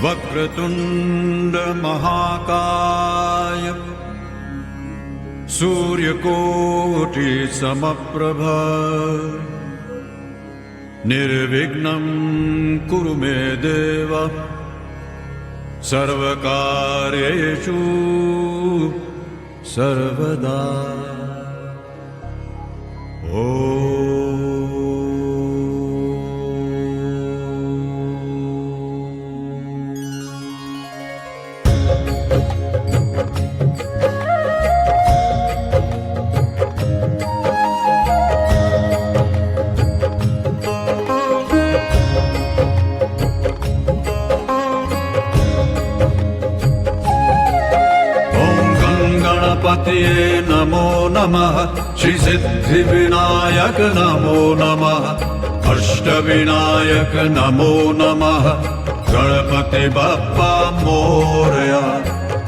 वक्रतुंड महाकाय सूर्यकोटि समप्रभ निर्विघ्नं कुरु मे देव सर्वकार्येषु सर्वदा। गणपतये नमो नमः, श्री सिद्धिविनायक नमो नमः, अष्टविनायक नमो नमः, गणपति बप्पा मोरया,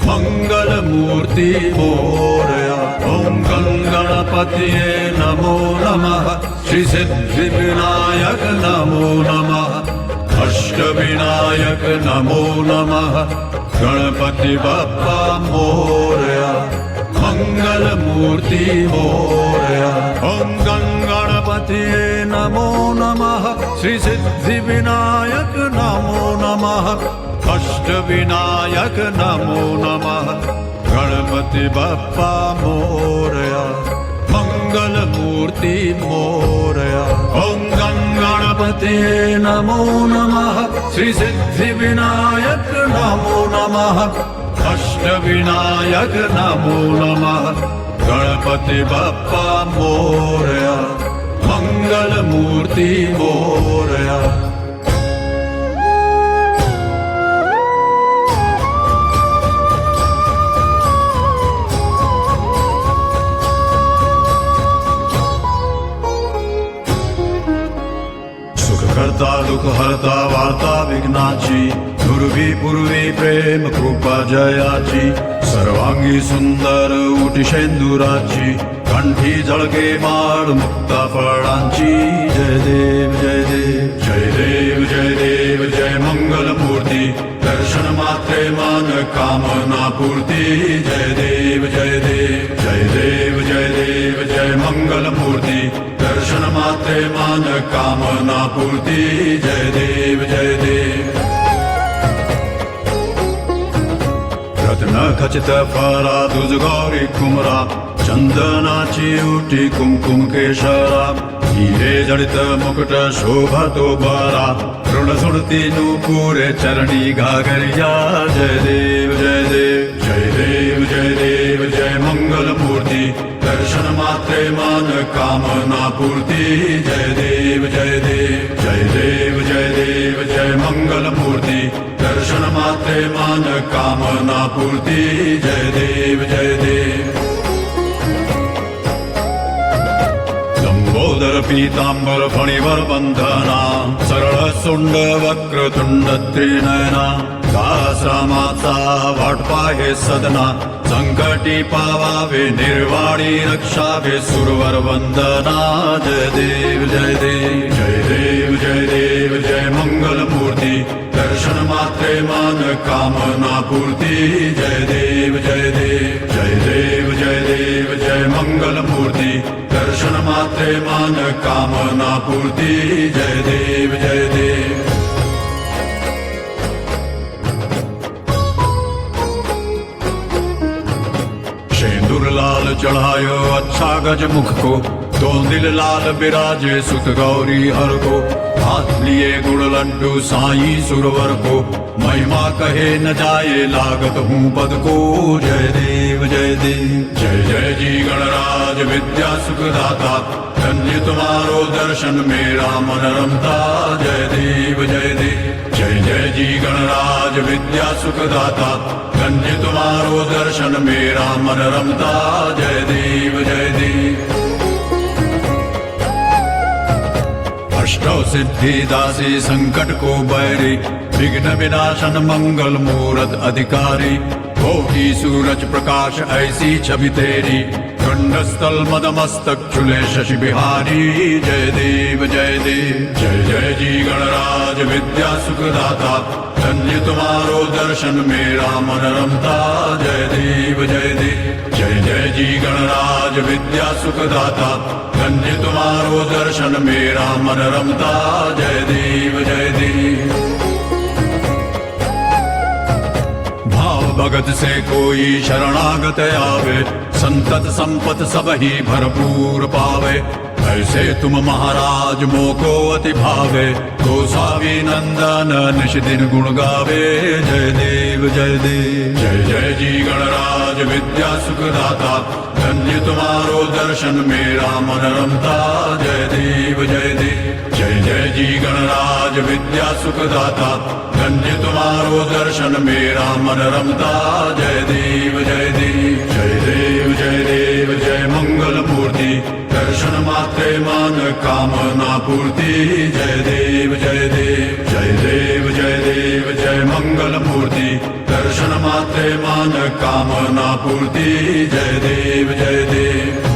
मंगलमूर्ति मोरया। ओम गणपतये नमो नमः, श्री सिद्धिविनायक नमो नमः, अष्टविनायक नमो नमः, गणपति बप्पा मोरया, मंगलमूर्ति मोरया। ओम गणपतये नमो नमः, श्री सिद्धिविनायक नमो नमः, अष्टविनायक नमो नमः, गणपति बप्पा मोरया, मंगलमूर्ति मोरया। ओम गणपतये नमो नमः, श्री सिद्धिविनायक नमो नमः, अष्टविनायक नमो नमः, गणपति बप्पा मोरया, मंगलमूर्ति मोरया। करता दुख हरता वार्ता विघ्नाची, दुर्वी पूर्वी प्रेम कृपा जयाची, सर्वांगी सुंदर उटी शेंदुराची, कंठी झळके माळ मुक्ता फळांची। जय देव जय देव जय देव जय देव जय मंगलमूर्ती, दर्शन मात्रे मान कामना पूर्ती। जय देव जय देव जय देव जय देव जय मंगलमूर्ती, दर्शन मात्रे मान कामना पूर्ती। जय देव जय देव। रत्न खचित फरा दुज गौरी कुमरा, चंदनाची उटी कुमकुम केशरा, हिरे जडित मुकुट शोभा तो बरा, ऋण सुणती नूपुरे चरणी घागरिया। जय देव जय देव जय देव जय देव जय मंगलमूर्ती, दर्शन मात्रे मान कामना पूर्ती। जय देव जय देव जय देव जय देव जय मंगलमूर्ती, दर्शन मात्रे मान कामना पूर्ती। जय देव जय देव। लंबोदर पीतांबर फणिवर बंधना, सरळ सुंड वक्रतुंड त्रिनयना, दासरामाचा वाटपा हे सदना, संकटी पावावे निर्वाणी रक्षावे सुरवर वंदना। जय देव जय देव जय देव जय देव जय मंगलमूर्ती, दर्शन मात्रे मान कामना पूर्ती। जय देव जय देव जय देव जय देव जय मंगलमूर्ती, दर्शन मात्रे मान कामना पूर्ती। जय देव जय देव। शेंदूर लाल चढ़ायो अच्छा गज मुख को, दो दिल लाल बिराजे सुत गौरी हर को, हाथ लिए गुड़ लड्डू साई सुरवर को, महिमा कहे न जाए लागत हूँ पद को। जय देव जय देव जय जय जी गणराज विद्या सुखदाता, धन्य तुम्हारो दर्शन मेरा मन रमता। जय देव जय देव जय जय जी गणराज विद्या सुखदाता, धन्य तुम्हारो दर्शन मेरा मन रमता। जय देव जय देव। अष्टौ सिद्धि दासी संकट को बैरी, विघ्न विनाशन मंगल मूरत अधिकारी, कोटि सूरज प्रकाश ऐसी छवि तेरी, कंडस्थल मदमस्तक चुले शशि बिहारी। जय देव जय देव जय जय जी गणराज विद्या सुखदाता, धन्य तुम्हारो दर्शन मेरा मन रमता। जय देव जय देव जय जय जी गणराज विद्या सुखदाता। धन्य तुम्हारो दर्शन मेरा मन रमता। जय देव जय देव। भाव भगत से कोई शरणागत आवे, संतत संपत सब ही भरपूर पावे। ऐसे तुम महाराज मोको अति भावे, गोसावी नंदन निश दिन गुण गावे। जय देव जय देव जय जय जी गणराज विद्या सुखदाता। धन्य तुम्हारो दर्शन मेरा मन रमता। जय देव जय देव जय जय जी गणराज विद्या सुखदाता। धन्य तुम्हारो दर्शन मेरा मन रमता। जय देव जय देव जय देव जय देव जय मंगल मूर्ति। दर्शन मात्रे मन कामना पूर्ति। जय देव जय देव जय देव जय देव जय मंगल मूर्ति। दर्शन मात्रे मन कामना पूर्ति। जय देव जय देव।